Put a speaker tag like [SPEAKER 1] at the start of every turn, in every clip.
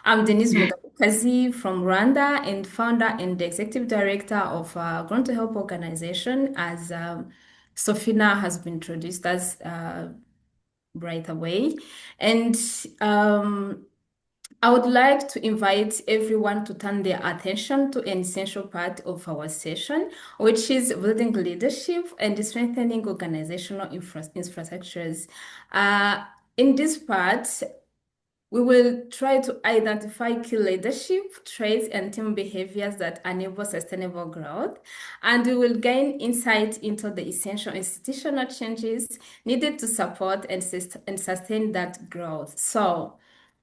[SPEAKER 1] I'm Denyse Mugabekazi from Rwanda and founder and executive director of Grown to Help organization, as Sofina has been introduced as right away. And um, I would like to invite everyone to turn their attention to an essential part of our session, which is building leadership and strengthening organizational infrastructures. Uh, in this part, we will try to identify key leadership traits and team behaviors that enable sustainable growth, and we will gain insight into the essential institutional changes needed to support and sustain that growth. So,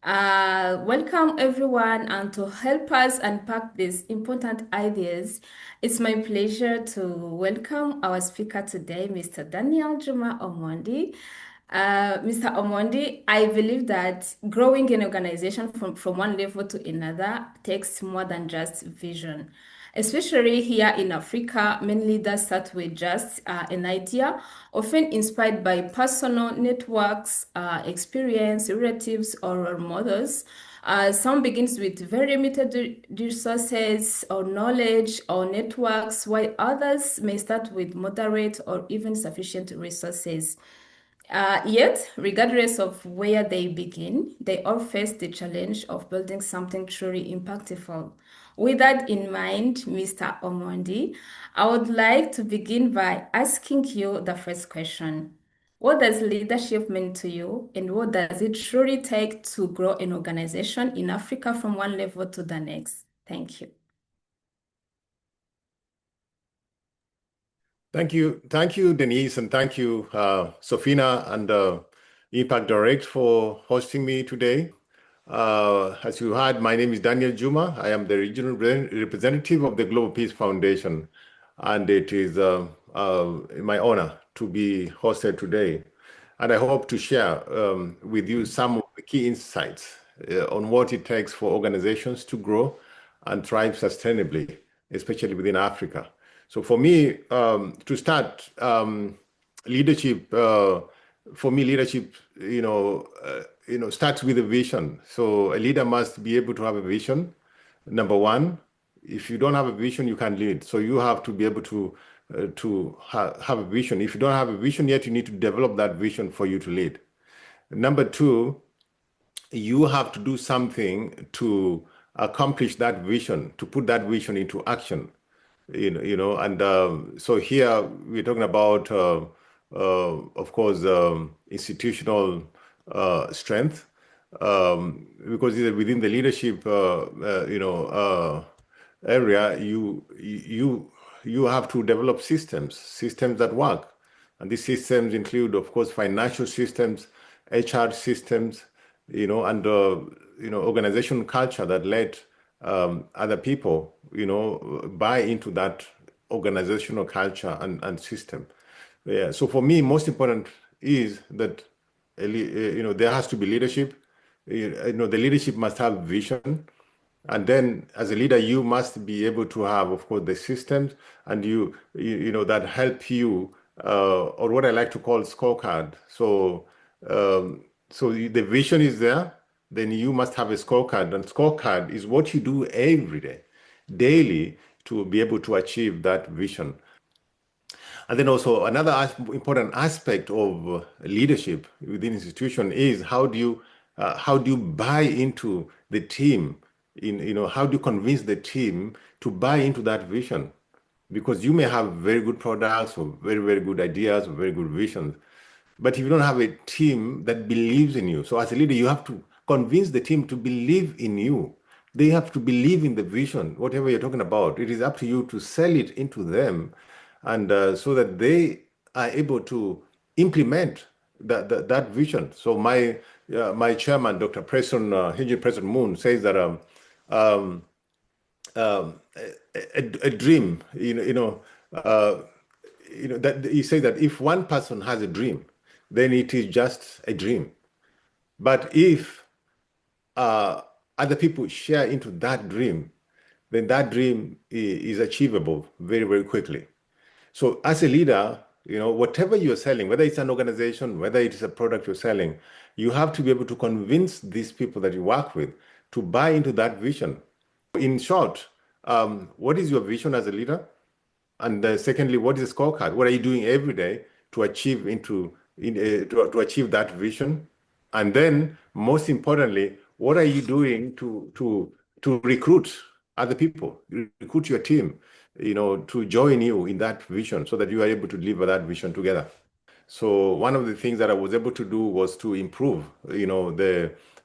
[SPEAKER 1] welcome everyone, and to help us unpack these important ideas, it's my pleasure to welcome our speaker today, Mr. Daniel Juma Omondi. Mr. Omondi, I believe that growing an organization from one level to another takes more than just vision. Especially here in Africa, many leaders start with just an idea, often inspired by personal networks, experience, relatives, or role models. Some begins with very limited resources or knowledge or networks, while others may start with moderate or even sufficient resources. Yet, regardless of where they begin, they all face the challenge of building something truly impactful. With that in mind, Mr. Omondi, I would like to begin by asking you the first question. What does leadership mean to you, and what does it truly take to grow an organization in Africa from one level to the next? Thank you.
[SPEAKER 2] Thank you, Denise, and thank you, Sofina and Impact Direct for hosting me today. As you heard, my name is Daniel Juma. I am the regional representative of the Global Peace Foundation, and it is my honor to be hosted today. And I hope to share with you some of the key insights on what it takes for organizations to grow and thrive sustainably, especially within Africa. So for me, to start, leadership, for me, leadership, starts with a vision. So a leader must be able to have a vision. Number one, if you don't have a vision, you can't lead. So you have to be able to have a vision. If you don't have a vision yet, you need to develop that vision for you to lead. Number two, you have to do something to accomplish that vision, to put that vision into action. And so here we're talking about, of course, institutional strength, because within the leadership, area, you have to develop systems that work, and these systems include, of course, financial systems, HR systems, and organization culture that let other people, buy into that organizational culture and system. Yeah. So for me, most important is that, there has to be leadership. The leadership must have vision. And then as a leader, you must be able to have, of course, the systems and that help you, or what I like to call scorecard. So the vision is there, then you must have a scorecard. And scorecard is what you do every day, daily, to be able to achieve that vision. And then also another important aspect of leadership within institution is how do you buy into the team? How do you convince the team to buy into that vision? Because you may have very good products or very, very good ideas or very good visions, but if you don't have a team that believes in you, so as a leader, you have to convince the team to believe in you. They have to believe in the vision, whatever you're talking about. It is up to you to sell it into them, and so that they are able to implement that vision. So my chairman, Dr. Preston Henry Preston Moon, says that um, a dream, that he says that if one person has a dream, then it is just a dream. But if other people share into that dream, then that dream is achievable very, very quickly. So as a leader, whatever you're selling, whether it's an organization, whether it is a product you're selling, you have to be able to convince these people that you work with to buy into that vision. In short, what is your vision as a leader? And secondly, what is the scorecard? What are you doing every day to achieve to achieve that vision? And then, most importantly, what are you doing to recruit other people, recruit your team, to join you in that vision so that you are able to deliver that vision together? So one of the things that I was able to do was to improve,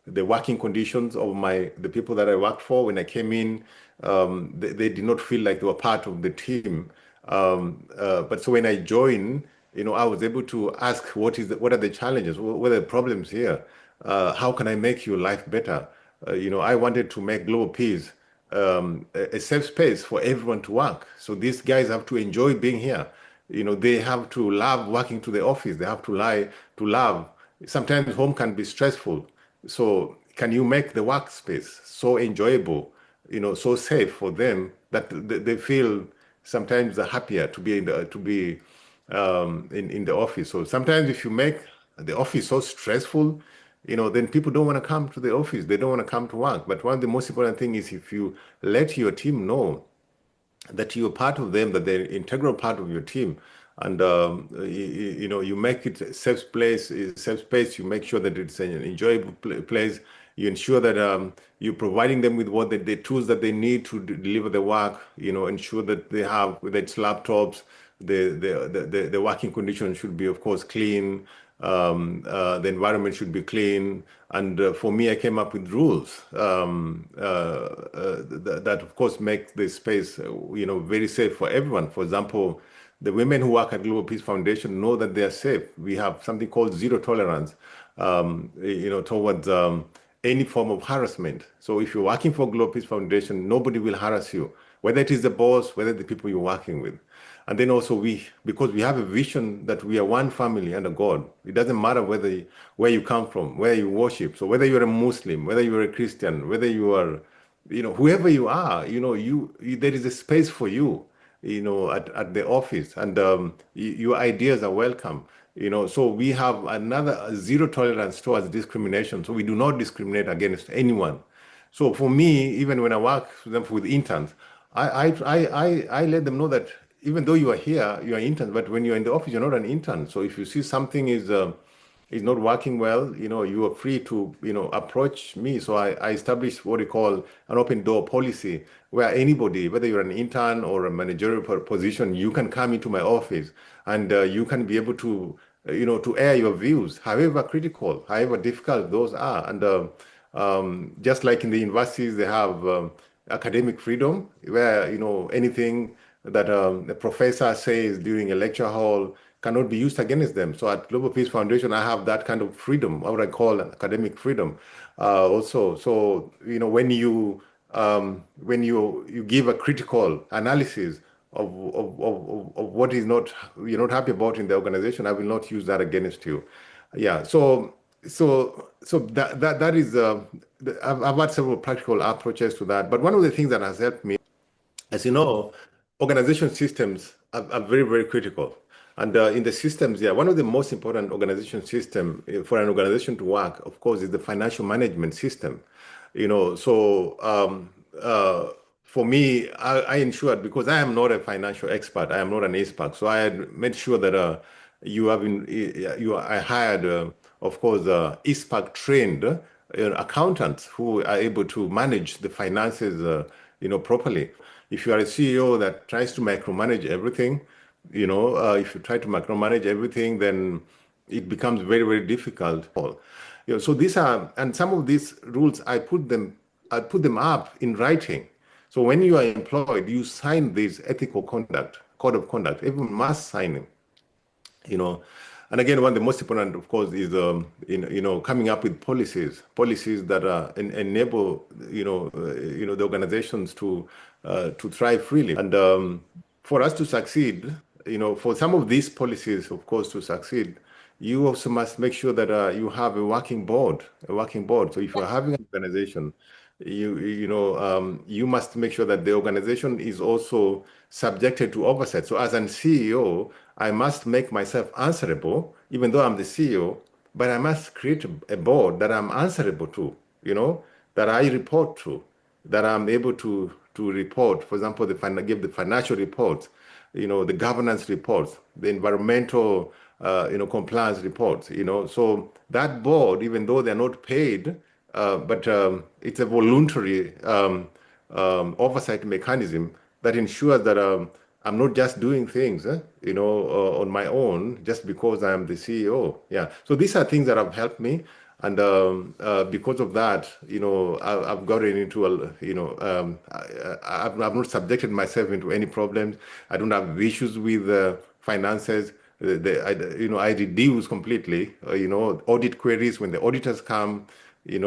[SPEAKER 2] the working conditions of the people that I worked for when I came in. They did not feel like they were part of the team. But so when I joined, I was able to ask what are the challenges, what are the problems here? How can I make your life better? I wanted to make Global Peace a safe space for everyone to work. So these guys have to enjoy being here. They have to love working to the office. They have to love. Sometimes home can be stressful. So can you make the workspace so enjoyable, so safe for them that they feel sometimes happier to be in the office. So sometimes if you make the office so stressful, then people don't want to come to the office. They don't want to come to work. But one of the most important thing is if you let your team know that you're part of them, that they're integral part of your team, and you make it a safe space. You make sure that it's an enjoyable place. You ensure that you're providing them with the tools that they need to deliver the work. Ensure that they have, whether it's laptops, the working conditions should be, of course, clean. The environment should be clean. And for me, I came up with rules that, of course, make the space, very safe for everyone. For example, the women who work at Global Peace Foundation know that they are safe. We have something called zero tolerance, towards any form of harassment. So if you're working for Global Peace Foundation, nobody will harass you, whether it is the boss, whether the people you're working with. And then also because we have a vision that we are one family under God. It doesn't matter where you come from, where you worship. So whether you're a Muslim, whether you're a Christian, whether you are, whoever you are, there is a space for you, at the office, and your ideas are welcome. So we have another zero tolerance towards discrimination. So we do not discriminate against anyone. So for me, even when I work with interns, I let them know that even though you are here, you are interns, but when you're in the office, you're not an intern. So if you see something is not working well, you are free to, approach me. So I established what we call an open door policy, where anybody, whether you're an intern or a managerial position, you can come into my office and you can be able to, to air your views, however critical, however difficult those are. And just like in the universities, they have academic freedom, where anything that the professor says during a lecture hall cannot be used against them. So at Global Peace Foundation, I have that kind of freedom, what I call academic freedom, also. So when you give a critical analysis of what is not you're not happy about in the organization, I will not use that against you. Yeah. So that is I've had several practical approaches to that. But one of the things that has helped me, as you know, organization systems are very, very critical. And in the systems, yeah, one of the most important organization system for an organization to work, of course, is the financial management system. So for me, I ensured, because I am not a financial expert, I am not an expert. So I had made sure that I hired, of course, ISPAC trained accountants who are able to manage the finances, properly. If you are a CEO that tries to micromanage everything, if you try to micromanage everything, then it becomes very, very difficult. So and some of these rules, I put them up in writing. So when you are employed, you sign this ethical conduct, code of conduct. Everyone must sign it you know and again, one of the most important, of course, is coming up with policies that enable the organizations to thrive freely. And for us to succeed, for some of these policies, of course, to succeed, you also must make sure that you have a working board. So if you're having an organization, you must make sure that the organization is also subjected to oversight. So as an CEO, I must make myself answerable, even though I'm the CEO, but I must create a board that I'm answerable to, that I report to, that I'm able to report. For example, give the financial reports, the governance reports, the environmental, compliance reports. So that board, even though they're not paid, but it's a voluntary oversight mechanism that ensures that I'm not just doing things, on my own just because I'm the CEO. Yeah. So these are things that have helped me. And because of that, I've gotten into I've not subjected myself into any problems. I don't have issues with finances. I reduce completely. Audit queries when the auditors come. The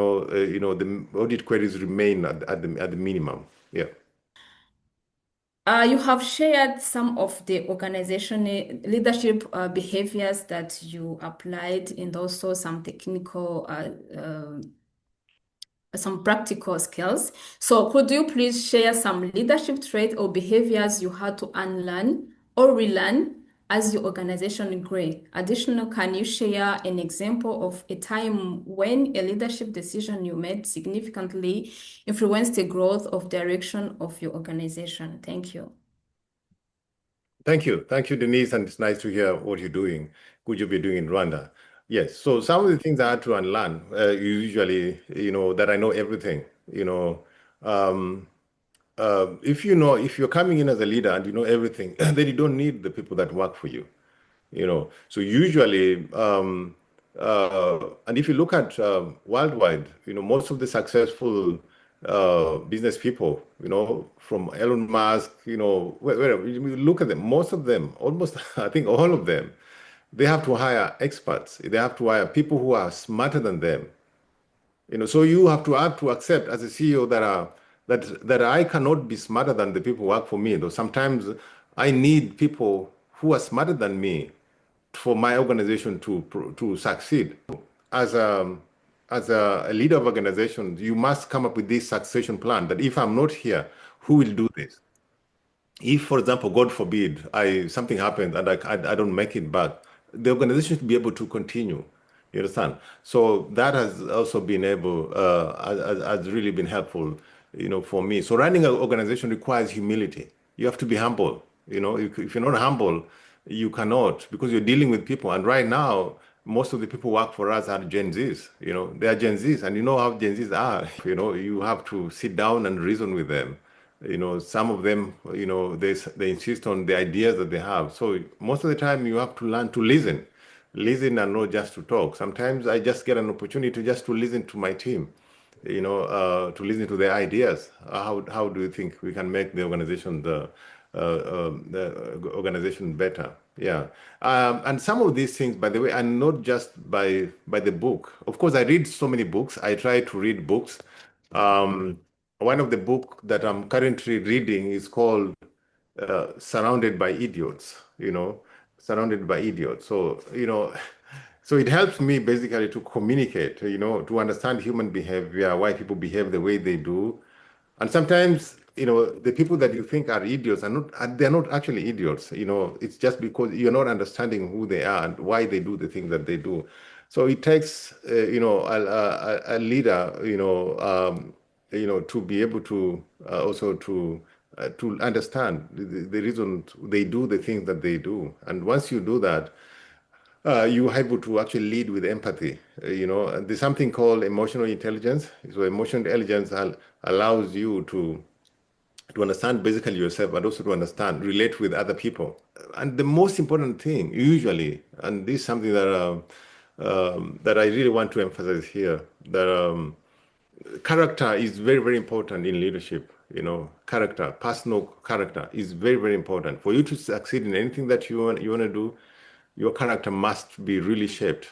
[SPEAKER 2] audit queries remain at the minimum. Yeah.
[SPEAKER 1] You have shared some of the organizational leadership behaviors that you applied and also some technical, some practical skills. So could you please share some leadership traits or behaviors you had to unlearn or relearn as your organization grew? Additional, can you share an example of a time when a leadership decision you made significantly influenced the growth of direction of your organization? Thank you.
[SPEAKER 2] Thank you. Thank you, Denise. And it's nice to hear what you're doing, good job you're doing in Rwanda. Yes. So some of the things I had to unlearn, usually, that I know everything, um, if you're coming in as a leader and you know everything, then you don't need the people that work for you. So usually, and if you look at worldwide, most of the successful business people, from Elon Musk, wherever you look at them, most of them, almost, I think all of them, they have to hire experts. They have to hire people who are smarter than them. So you have to accept as a CEO that I cannot be smarter than the people who work for me. Though sometimes I need people who are smarter than me for my organization to succeed. As a leader of organization, you must come up with this succession plan that if I'm not here, who will do this? If, for example, God forbid, I something happens and I don't make it back, the organization should be able to continue. You understand? So that has also been able, has really been helpful, for me. So running an organization requires humility. You have to be humble. If you're not humble, you cannot because you're dealing with people. And right now, most of the people who work for us are Gen Zs. They are Gen Zs, and you know how Gen Zs are. You have to sit down and reason with them. Some of them, they insist on the ideas that they have. So most of the time, you have to learn to listen and not just to talk. Sometimes I just get an opportunity just to listen to my team, to listen to their ideas. How do you think we can make the organization better? Yeah, and some of these things, by the way, are not just by the book. Of course, I read so many books. I try to read books. Um, One of the book that I'm currently reading is called Surrounded by Idiots. Surrounded by Idiots. So so it helps me basically to communicate, to understand human behavior, why people behave the way they do. And sometimes, the people that you think are idiots they're not actually idiots. It's just because you're not understanding who they are and why they do the things that they do. So it takes, a leader, to be able to also to understand the reason they do the things that they do. And once you do that, you are able to actually lead with empathy. And there's something called emotional intelligence. So emotional intelligence allows you to understand basically yourself, but also to understand, relate with other people. And the most important thing, usually, and this is something that I really want to emphasize here, that character is very, very important in leadership. Character, personal character is very, very important. For you to succeed in anything that you want to do, your character must be really shaped,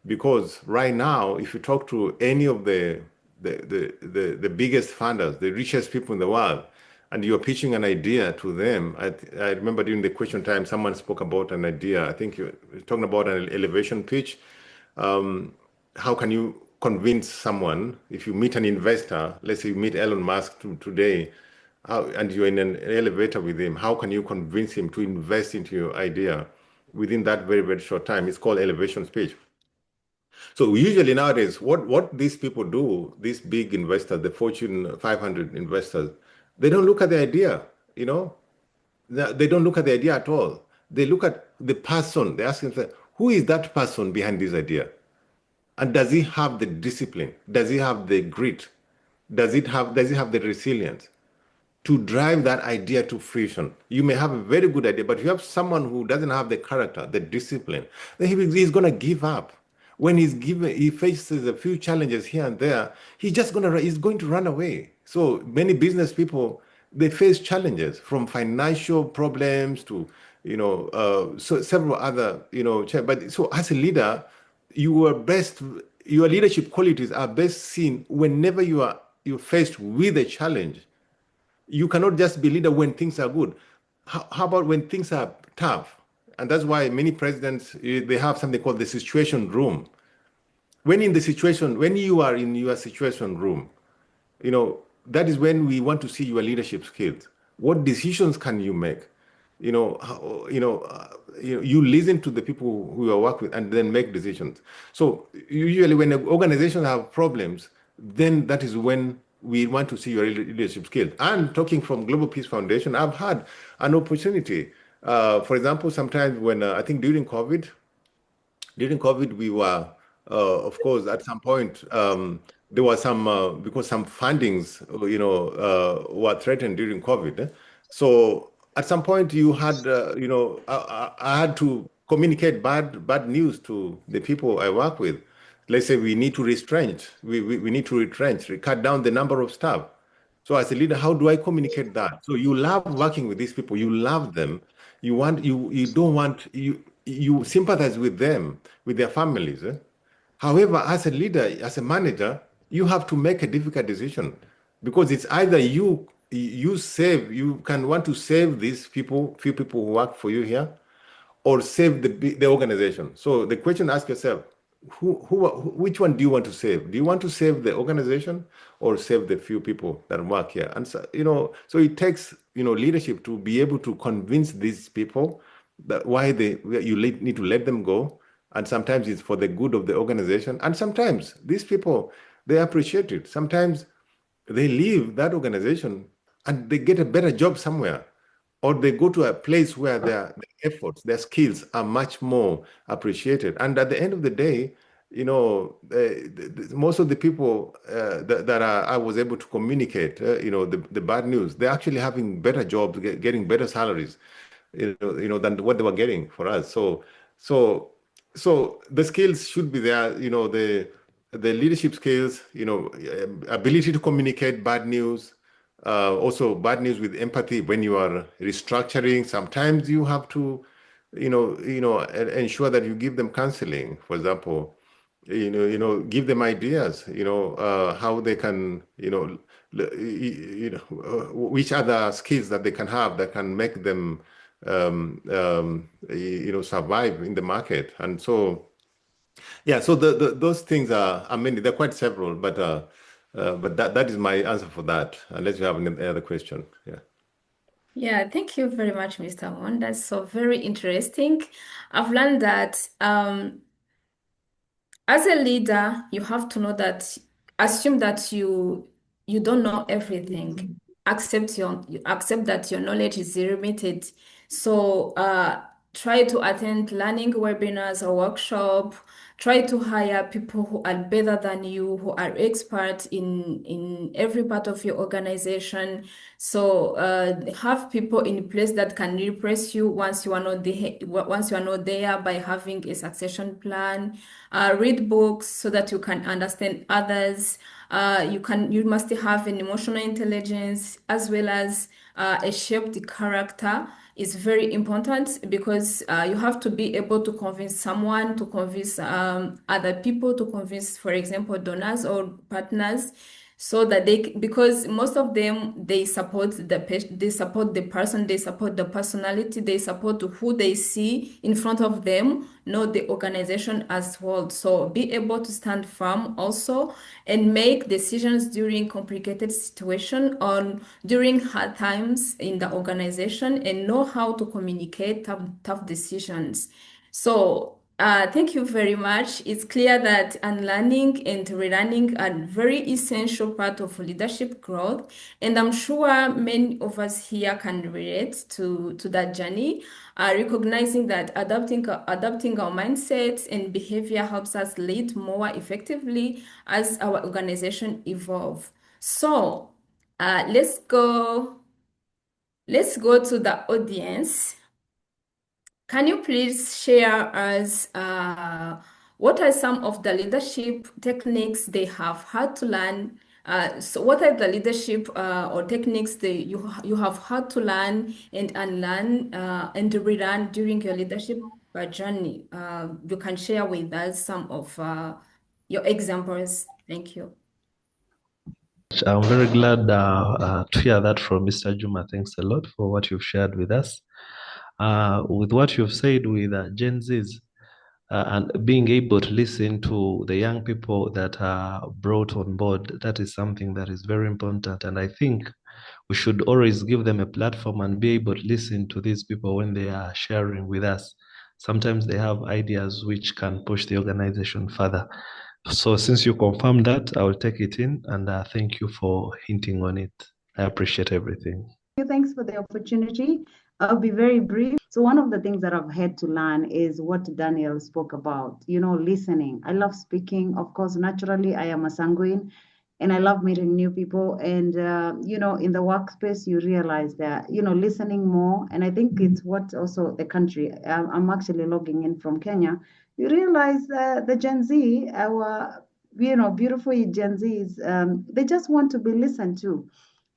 [SPEAKER 2] because right now, if you talk to any of the biggest funders, the richest people in the world, and you're pitching an idea to them, I remember during the question time, someone spoke about an idea. I think you're talking about an elevation pitch. How can you convince someone if you meet an investor, let's say you meet Elon Musk today, and you're in an elevator with him, how can you convince him to invest into your idea within that very, very short time? It's called elevation speech. So usually nowadays, what these people do, these big investors, the Fortune 500 investors, they don't look at the idea, you know, they don't look at the idea at all. They look at the person. They ask themselves, who is that person behind this idea? And does he have the discipline? Does he have the grit? Does he have the resilience to drive that idea to fruition? You may have a very good idea, but if you have someone who doesn't have the character, the discipline, then he's going to give up. When he faces a few challenges here and there, he's going to run away. So many business people, they face challenges from financial problems to, so several other, but so as a leader, your best, your leadership qualities are best seen whenever you're faced with a challenge. You cannot just be leader when things are good. How about when things are tough? And that's why many presidents, they have something called the situation room. When you are in your situation room, that is when we want to see your leadership skills. What decisions can you make? You listen to the people who you work with and then make decisions. So usually when an organization have problems, then that is when we want to see your leadership skills. And talking from Global Peace Foundation, I've had an opportunity. For example, sometimes when I think during COVID, we were, of course, at some point, there was some, because some fundings, were threatened during COVID. So at some point, you had, I had to communicate bad news to the people I work with. Let's say we need to retrench, cut down the number of staff. So as a leader, how do I communicate that? So you love working with these people, you love them, you don't want you sympathize with them, with their families. However, as a leader, as a manager, you have to make a difficult decision because it's either you can want to save these few people who work for you here, or save the organization. So the question, ask yourself, which one do you want to save? Do you want to save the organization or save the few people that work here? And so, so it takes, leadership to be able to convince these people that need to let them go. And sometimes it's for the good of the organization. And sometimes these people, they appreciate it. Sometimes they leave that organization and they get a better job somewhere, or they go to a place where their efforts, their skills are much more appreciated. And at the end of the day, most of the people that I was able to communicate, the bad news, they're actually having better jobs, getting better salaries, than what they were getting for us. So, so the skills should be there, the leadership skills, ability to communicate bad news, also bad news with empathy when you are restructuring. Sometimes you have to, ensure that you give them counseling, for example, give them ideas, how they can, which other skills that they can have that can make them, survive in the market. And so, yeah, so those things are many. They're quite several, but that is my answer for that. Unless you have any other question, yeah.
[SPEAKER 1] Yeah, thank you very much, Mr. Won. That's so very interesting. I've learned that as a leader, you have to know that, assume that you don't know everything. You accept that your knowledge is limited. So try to attend learning webinars or workshop. Try to hire people who are better than you, who are experts in every part of your organization. So have people in place that can replace you once you are not there, by having a succession plan. Read books so that you can understand others. You must have an emotional intelligence, as well as a shaped character is very important, because you have to be able to convince someone, to convince other people, to convince, for example, donors or partners, so that because most of them, they support the person, they support the personality, they support who they see in front of them, not the organization as well. So be able to stand firm also, and make decisions during complicated situation, or during hard times in the organization, and know how to communicate tough decisions. So Thank you very much. It's clear that unlearning and relearning are very essential part of leadership growth, and I'm sure many of us here can relate to that journey. Recognizing that adapting our mindsets and behavior helps us lead more effectively as our organization evolve. So, uh, let's go. Let's go to the audience. Can you please share us what are some of the leadership techniques they have had to learn? So what are the leadership or techniques you have had to learn and unlearn and relearn during your leadership journey? You can share with us some of your examples. Thank you.
[SPEAKER 3] I'm very glad to hear that from Mr. Juma. Thanks a lot for what you've shared with us. With what you've said with Gen Zs and being able to listen to the young people that are brought on board, that is something that is very important. And I think we should always give them a platform and be able to listen to these people when they are sharing with us. Sometimes they have ideas which can push the organization further. So since you confirmed that, I will take it in and thank you for hinting on it. I appreciate everything.
[SPEAKER 4] Thanks for the opportunity. I'll be very brief. So one of the things that I've had to learn is what Daniel spoke about, listening. I love speaking. Of course, naturally, I am a sanguine and I love meeting new people. And, in the workspace, you realize that, listening more. And I think it's what also the country, I'm actually logging in from Kenya. You realize that the Gen Z, our, beautiful Gen Zs, they just want to be listened to.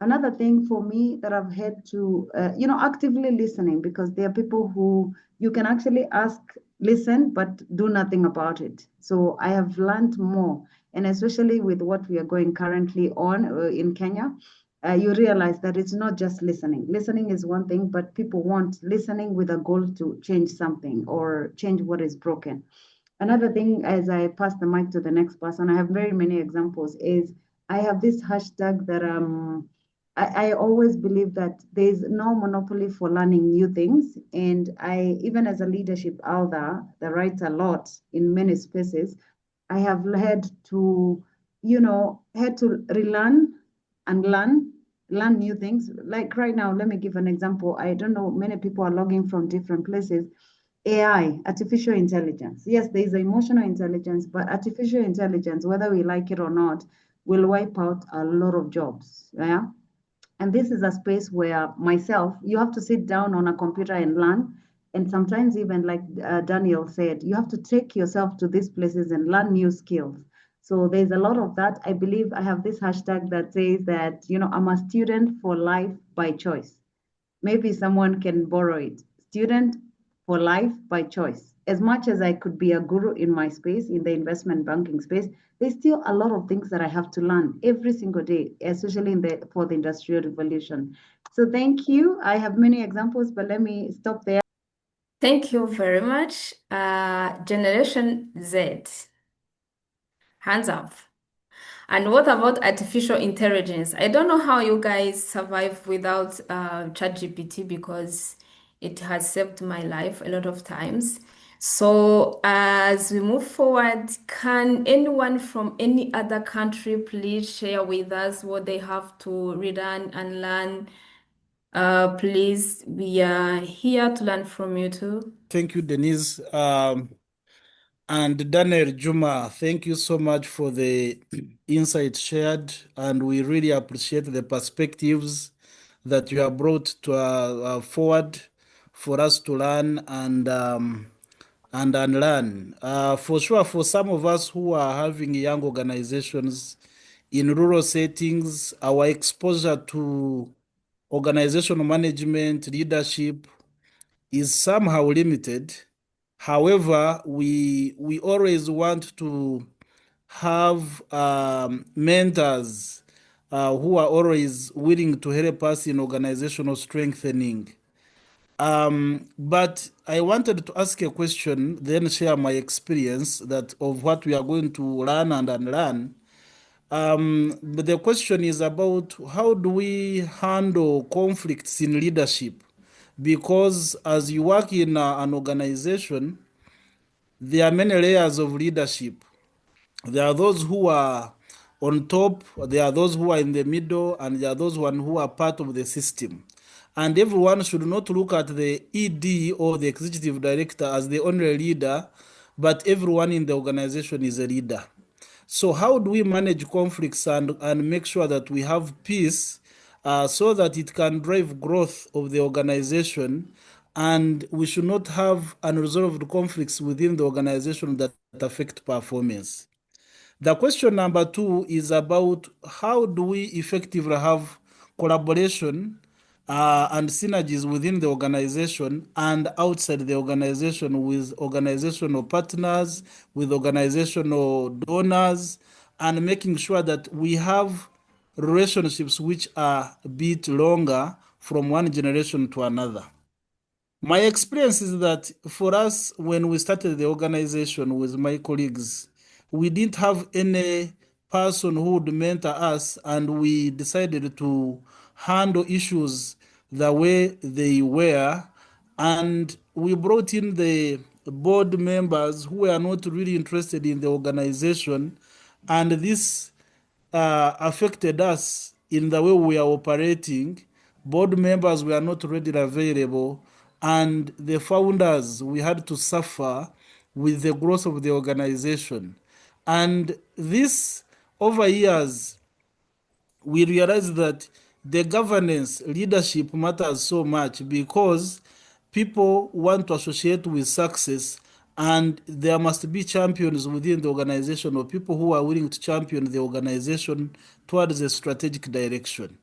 [SPEAKER 4] Another thing for me that I've had to, actively listening, because there are people who you can actually ask, listen, but do nothing about it. So I have learned more, and especially with what we are going currently on in Kenya, you realize that it's not just listening. Listening is one thing, but people want listening with a goal to change something or change what is broken. Another thing, as I pass the mic to the next person, I have very many examples, is I have this hashtag that I always believe that there's no monopoly for learning new things. And I, even as a leadership elder that writes a lot in many spaces, I have had to, relearn and learn new things. Like right now, let me give an example. I don't know, many people are logging from different places. AI, artificial intelligence. Yes, there is emotional intelligence, but artificial intelligence, whether we like it or not, will wipe out a lot of jobs. Yeah. And this is a space where myself, you have to sit down on a computer and learn. And sometimes even like Daniel said, you have to take yourself to these places and learn new skills. So there's a lot of that. I believe I have this hashtag that says that, I'm a student for life by choice. Maybe someone can borrow it. Student for life by choice. As much as I could be a guru in my space, in the investment banking space, there's still a lot of things that I have to learn every single day, especially for the industrial revolution. So thank you. I have many examples, but let me stop there.
[SPEAKER 1] Thank you very much. Generation Z, hands up. And what about artificial intelligence? I don't know how you guys survive without ChatGPT because it has saved my life a lot of times. So as we move forward, can anyone from any other country please share with us what they have to relearn and learn? Please, we are here to learn from you too.
[SPEAKER 5] Thank you, Denyse. And Daniel Juma, thank you so much for the insights shared, and we really appreciate the perspectives that you have brought to forward for us to learn and unlearn. For sure, for some of us who are having young organizations in rural settings, our exposure to organizational management, leadership is somehow limited. However, we always want to have mentors who are always willing to help us in organizational strengthening. But I wanted to ask a question, then share my experience that of what we are going to learn and unlearn. But the question is about how do we handle conflicts in leadership? Because as you work in an organization, there are many layers of leadership. There are those who are on top, there are those who are in the middle, and there are those who are part of the system. And everyone should not look at the ED or the executive director as the only leader, but everyone in the organization is a leader. So how do we manage conflicts and make sure that we have peace so that it can drive growth of the organization, and we should not have unresolved conflicts within the organization that affect performance? The question number 2 is about how do we effectively have collaboration and synergies within the organization and outside the organization with organizational partners, with organizational donors, and making sure that we have relationships which are a bit longer from one generation to another. My experience is that for us, when we started the organization with my colleagues, we didn't have any person who would mentor us, and we decided to handle issues the way they were. And we brought in the board members who were not really interested in the organization, and this affected us in the way we are operating. Board members were not readily available, and the founders, we had to suffer with the growth of the organization. And this, over years, we realized that the governance leadership matters so much because people want to associate with success, and there must be champions within the organization, or people who are willing to champion the organization towards a strategic direction.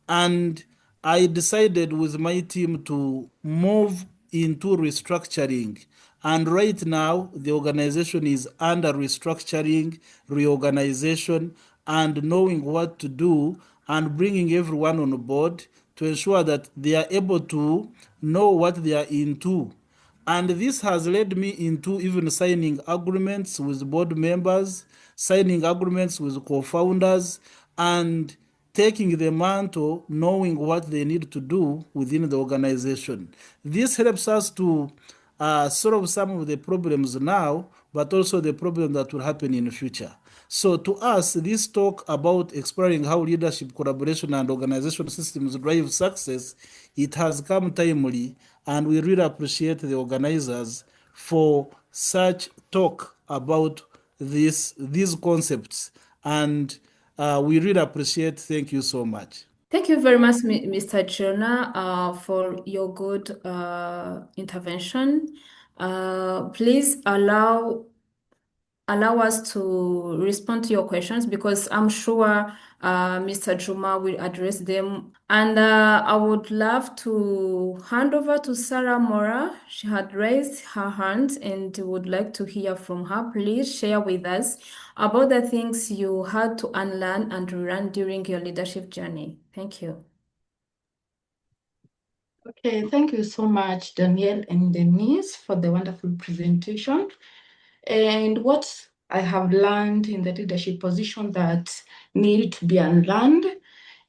[SPEAKER 5] And I decided with my team to move into restructuring. And right now, the organization is under restructuring, reorganization, and knowing what to do, and bringing everyone on board to ensure that they are able to know what they are into. And this has led me into even signing agreements with board members, signing agreements with co-founders, and taking the mantle, knowing what they need to do within the organization. This helps us to solve some of the problems now, but also the problem that will happen in the future. So to us, this talk about exploring how leadership, collaboration, and organizational systems drive success, it has come timely, and we really appreciate the organizers for such talk about these concepts. And we really appreciate. Thank you so much.
[SPEAKER 1] Thank you very much, Mr. Jonah, for your good intervention. Please allow us to respond to your questions, because I'm sure Mr. Juma will address them. And I would love to hand over to Sarah Mora. She had raised her hand and would like to hear from her. Please share with us about the things you had to unlearn and relearn during your leadership journey. Thank you.
[SPEAKER 6] Okay, thank you so much, Daniel and Denyse, for the wonderful presentation. And what I have learned in the leadership position that need to be unlearned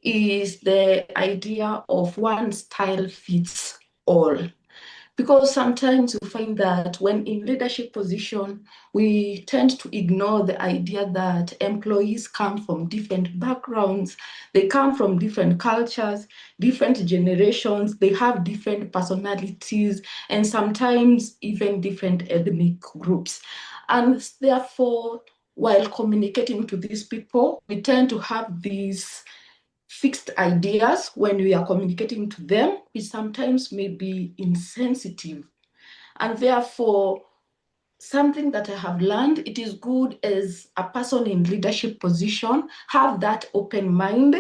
[SPEAKER 6] is the idea of one style fits all. Because sometimes you find that when in leadership position, we tend to ignore the idea that employees come from different backgrounds, they come from different cultures, different generations, they have different personalities, and sometimes even different ethnic groups. And therefore, while communicating to these people, we tend to have these fixed ideas when we are communicating to them, which sometimes may be insensitive. And therefore, something that I have learned, it is good as a person in leadership position, have that open mind,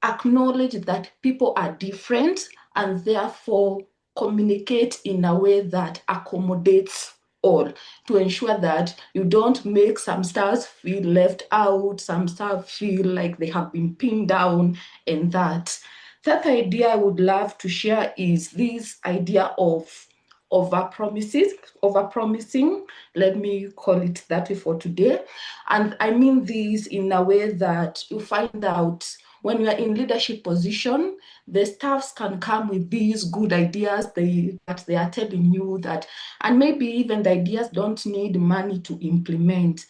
[SPEAKER 6] acknowledge that people are different, and therefore communicate in a way that accommodates all, to ensure that you don't make some stars feel left out, some stars feel like they have been pinned down, and that. That idea I would love to share is this idea of overpromising, let me call it that way for today. And I mean this in a way that you find out when you are in leadership position, the staffs can come with these good ideas that they are telling you that, and maybe even the ideas don't need money to implement.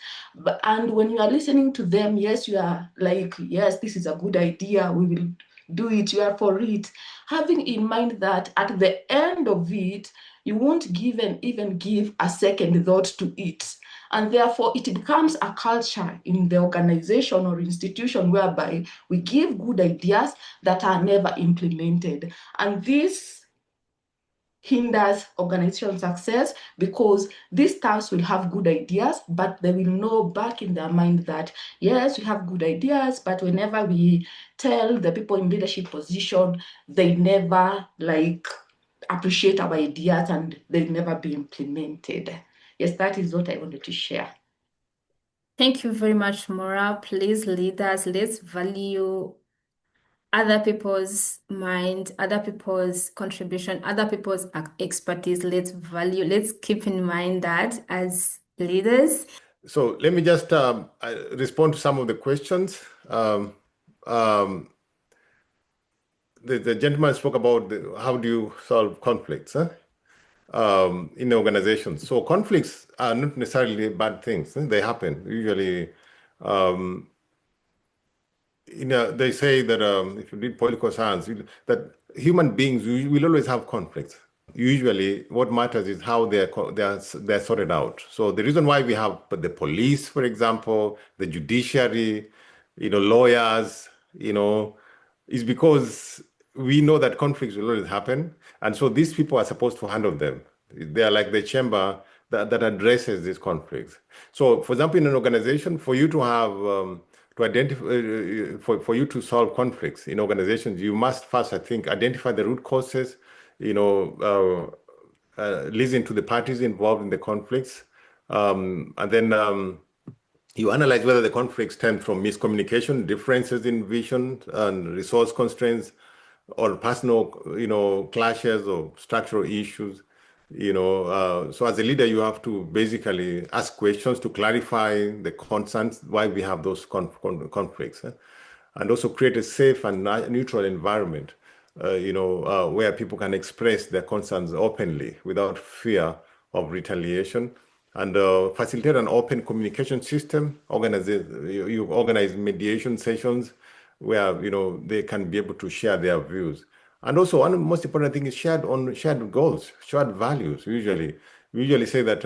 [SPEAKER 6] And when you are listening to them, yes, you are like, yes, this is a good idea, we will do it, you are for it. Having in mind that at the end of it, you won't even give a second thought to it. And therefore, it becomes a culture in the organization or institution whereby we give good ideas that are never implemented. And this hinders organizational success, because these staffs will have good ideas, but they will know back in their mind that, yes, we have good ideas, but whenever we tell the people in leadership position, they never appreciate our ideas and they'll never be implemented. Yes, that is what I wanted to share.
[SPEAKER 1] Thank you very much, Maura. Please, leaders, let's value other people's mind, other people's contribution, other people's expertise. Let's keep in mind that as leaders.
[SPEAKER 2] So let me just respond to some of the questions. The gentleman spoke about how do you solve conflicts in organizations. So conflicts are not necessarily bad things. They happen. Usually, they say that if you read political science, that human beings will always have conflicts. Usually, what matters is how they're sorted out. So the reason why we have the police, for example, the judiciary, lawyers, is because we know that conflicts will always happen, and so these people are supposed to handle them. They are like the chamber that addresses these conflicts. So, for example, in an organization, for you to have to identify for you to solve conflicts in organizations, you must first, I think, identify the root causes. Listen to the parties involved in the conflicts, and then you analyze whether the conflict stems from miscommunication, differences in vision, and resource constraints, or personal, clashes or structural issues. So as a leader, you have to basically ask questions to clarify the concerns, why we have those conflicts, and also create a safe and neutral environment, where people can express their concerns openly without fear of retaliation, and facilitate an open communication system. You organize mediation sessions where they can be able to share their views. And also, one of the most important thing is shared goals, shared values. We usually say that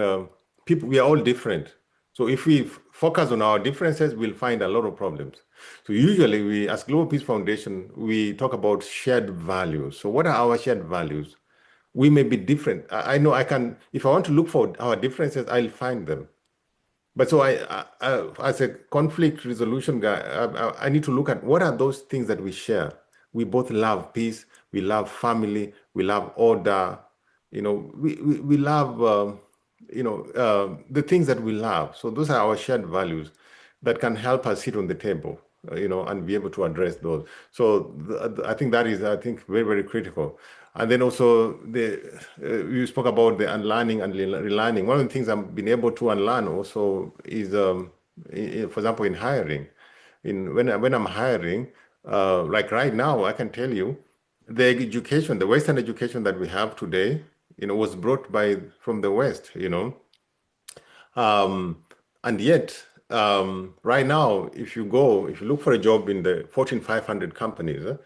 [SPEAKER 2] we are all different. So if we focus on our differences, we'll find a lot of problems. So usually, we, as Global Peace Foundation, we talk about shared values. So what are our shared values? We may be different. I know I can. If I want to look for our differences, I'll find them. But so as a conflict resolution guy, I need to look at what are those things that we share. We both love peace, we love family, we love order. We love, the things that we love. So those are our shared values that can help us sit on the table, and be able to address those. So I think that is, very, very critical. And then also you spoke about the unlearning and relearning. One of the things I've been able to unlearn also is, for example, in hiring. When I'm hiring, like right now, I can tell you, the Western education that we have today, was brought from the West, and yet, right now, if you look for a job in the Fortune 500 companies,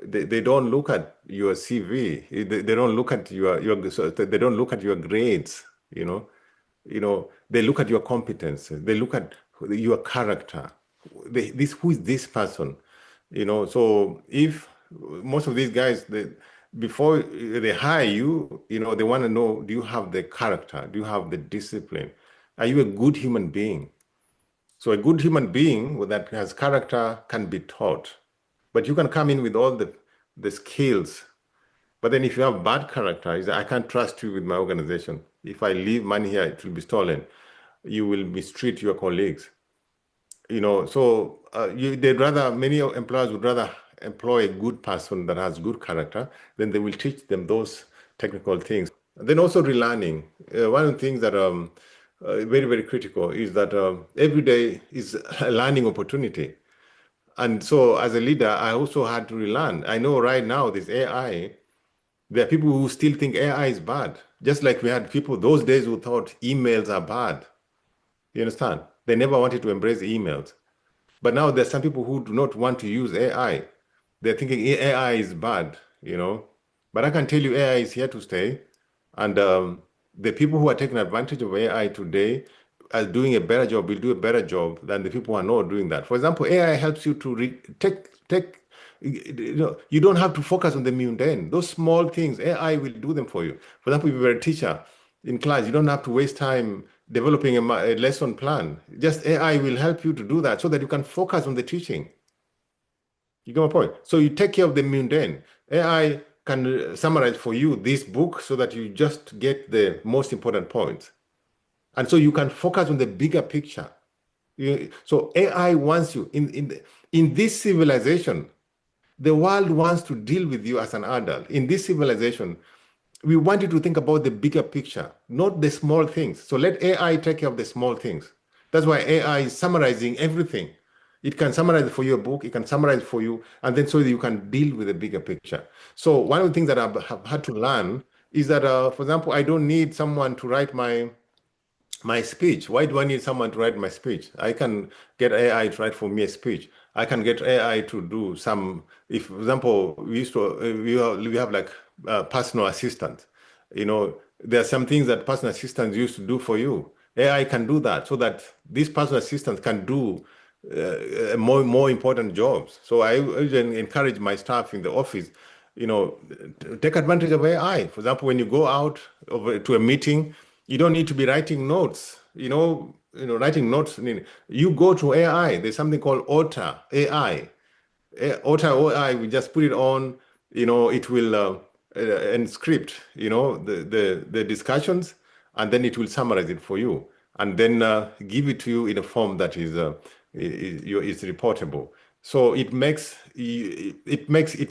[SPEAKER 2] they don't look at your CV. They don't look at they don't look at your grades. They look at your competence. They look at your character. Who is this person? So if most of these guys, before they hire you, they want to know: do you have the character? Do you have the discipline? Are you a good human being? So a good human being that has character can be taught. But you can come in with all the skills. But then if you have bad character, I can't trust you with my organization. If I leave money here, it will be stolen. You will mistreat your colleagues. So many employers would rather employ a good person that has good character, then they will teach them those technical things. And then also relearning. One of the things that very, very critical is that every day is a learning opportunity. And so as a leader, I also had to relearn. I know right now this AI, there are people who still think AI is bad. Just like we had people those days who thought emails are bad. You understand? They never wanted to embrace emails. But now there's some people who do not want to use AI. They're thinking AI is bad, you know. But I can tell you AI is here to stay. And the people who are taking advantage of AI today are doing a better job, will do a better job than the people who are not doing that. For example, AI helps you to take, you know, you don't have to focus on the mundane. Those small things, AI will do them for you. For example, if you were a teacher in class, you don't have to waste time developing a lesson plan. Just AI will help you to do that so that you can focus on the teaching. You get my point? So you take care of the mundane. AI can summarize for you this book so that you just get the most important points. And so you can focus on the bigger picture. So AI wants you in this civilization, the world wants to deal with you as an adult. In this civilization, we want you to think about the bigger picture, not the small things. So let AI take care of the small things. That's why AI is summarizing everything. It can summarize for you a book, it can summarize for you, and then so that you can deal with the bigger picture. So one of the things that I have had to learn is that, for example, I don't need someone to write my speech. Why do I need someone to write my speech? I can get AI to write for me a speech. I can get AI to do some, if, for example, we have like personal assistants. You know, there are some things that personal assistants used to do for you. AI can do that so that these personal assistants can do more important jobs. So I even encourage my staff in the office, you know, take advantage of AI. For example, when you go out over to a meeting, you don't need to be writing notes. Writing notes. You go to AI. There's something called Otter AI. Otter AI. We just put it on. It will script. The discussions, and then it will summarize it for you, and then give it to you in a form that is reportable. So it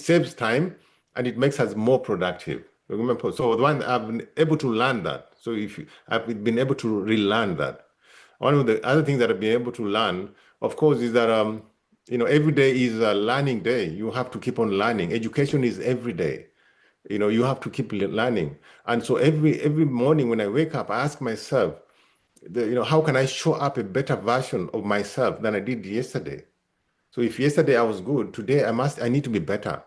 [SPEAKER 2] saves time, and it makes us more productive. Remember, so I've been able to learn that. So I've been able to relearn that. One of the other things that I've been able to learn, of course, is that every day is a learning day. You have to keep on learning. Education is every day. You have to keep learning. And so every morning when I wake up, I ask myself, how can I show up a better version of myself than I did yesterday? So if yesterday I was good, today I need to be better.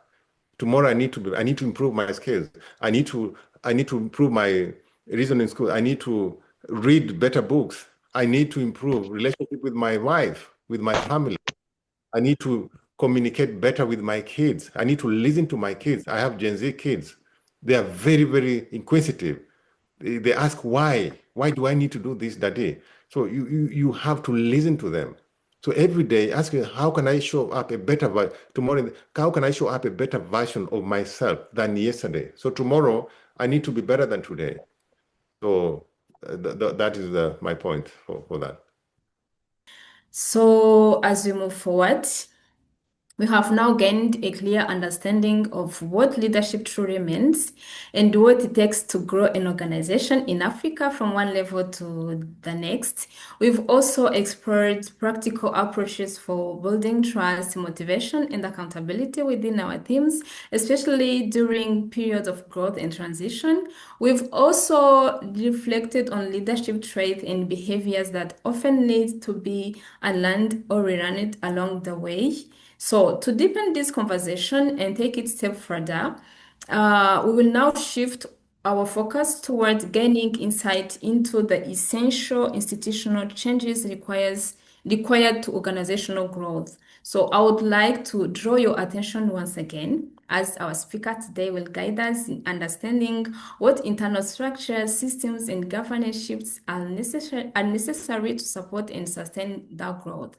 [SPEAKER 2] Tomorrow I need to improve my skills. I need to improve my reasoning skills. I need to read better books. I need to improve relationship with my wife, with my family. I need to communicate better with my kids. I need to listen to my kids. I have Gen Z kids. They are very, very inquisitive. They ask why. Why do I need to do this that day? So you have to listen to them. So every day, ask me, how can I show up a better tomorrow? How can I show up a better version of myself than yesterday? So tomorrow, I need to be better than today. So that is my point for that.
[SPEAKER 1] So as we move forward, we have now gained a clear understanding of what leadership truly means and what it takes to grow an organization in Africa from one level to the next. We've also explored practical approaches for building trust, motivation, and accountability within our teams, especially during periods of growth and transition. We've also reflected on leadership traits and behaviors that often need to be unlearned or relearned along the way. So to deepen this conversation and take it a step further, we will now shift our focus toward gaining insight into the essential institutional changes required to organizational growth. So I would like to draw your attention once again, as our speaker today will guide us in understanding what internal structures, systems, and governance shifts are necessary to support and sustain that growth.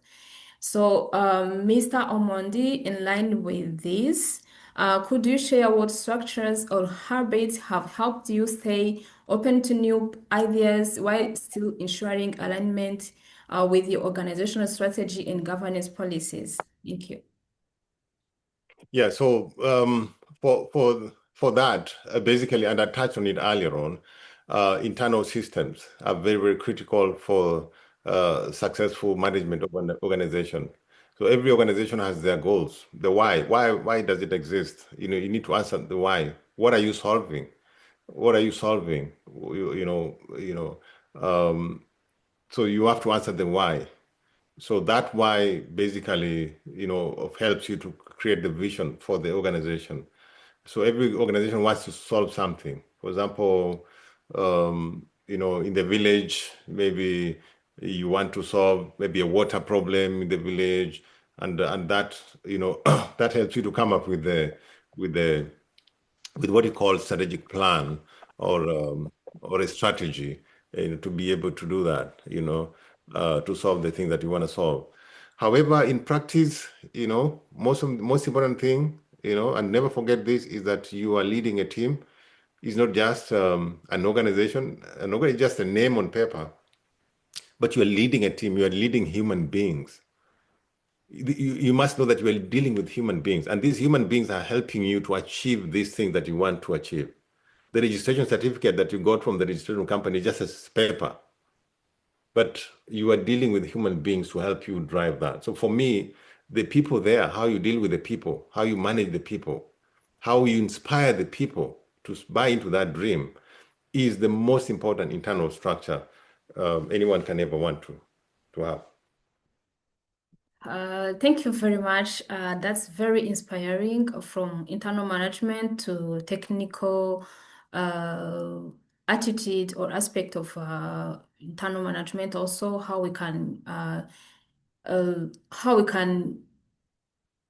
[SPEAKER 1] So, Mr. Omondi, in line with this, could you share what structures or habits have helped you stay open to new ideas while still ensuring alignment with your organizational strategy and governance policies? Thank you.
[SPEAKER 2] Yeah, so for that, basically, and I touched on it earlier on, internal systems are very, very critical for successful management of an organization. So every organization has their goals. The why. Why does it exist? You know, you need to answer the why. What are you solving? What are you solving? So you have to answer the why. So that why basically, helps you to create the vision for the organization. So every organization wants to solve something. For example, in the village, maybe you want to solve maybe a water problem in the village, and that that helps you to come up with the with what you call strategic plan or a strategy, to be able to do that, to solve the thing that you want to solve. However, in practice, most important thing, and never forget this, is that you are leading a team. It's not just an organization. An organization is just a name on paper, but you are leading a team. You are leading human beings. You must know that you are dealing with human beings, and these human beings are helping you to achieve these things that you want to achieve. The registration certificate that you got from the registration company is just a paper, but you are dealing with human beings to help you drive that. So for me, the people there, how you deal with the people, how you manage the people, how you inspire the people to buy into that dream is the most important internal structure anyone can ever want to have.
[SPEAKER 1] Thank you very much. That's very inspiring, from internal management to technical uh, attitude or aspect of internal management. Also, how we can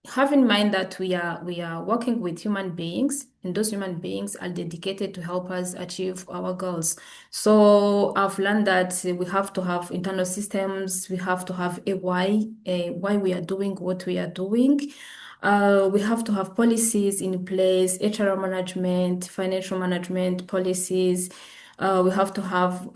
[SPEAKER 1] have in mind that we are working with human beings, and those human beings are dedicated to help us achieve our goals. So I've learned that we have to have internal systems. We have to have why we are doing what we are doing. We have to have policies in place, HR management, financial management policies. We have to have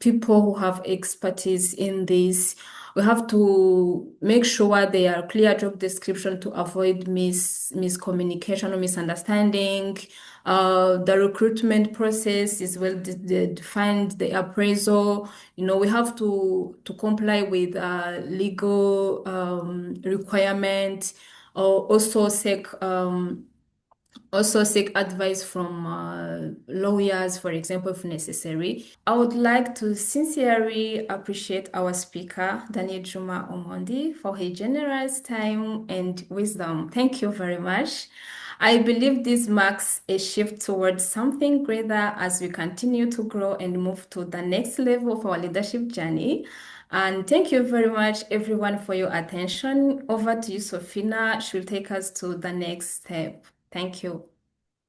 [SPEAKER 1] people who have expertise in this. We have to make sure they are clear job description to avoid miscommunication or misunderstanding. The recruitment process is well defined, the appraisal. We have to comply with legal requirements, or also seek advice from lawyers, for example, if necessary. I would like to sincerely appreciate our speaker, Daniel Juma Omondi, for his generous time and wisdom. Thank you very much. I believe this marks a shift towards something greater as we continue to grow and move to the next level of our leadership journey. And thank you very much, everyone, for your attention. Over to you, Sofina. She'll take us to the next step. Thank you.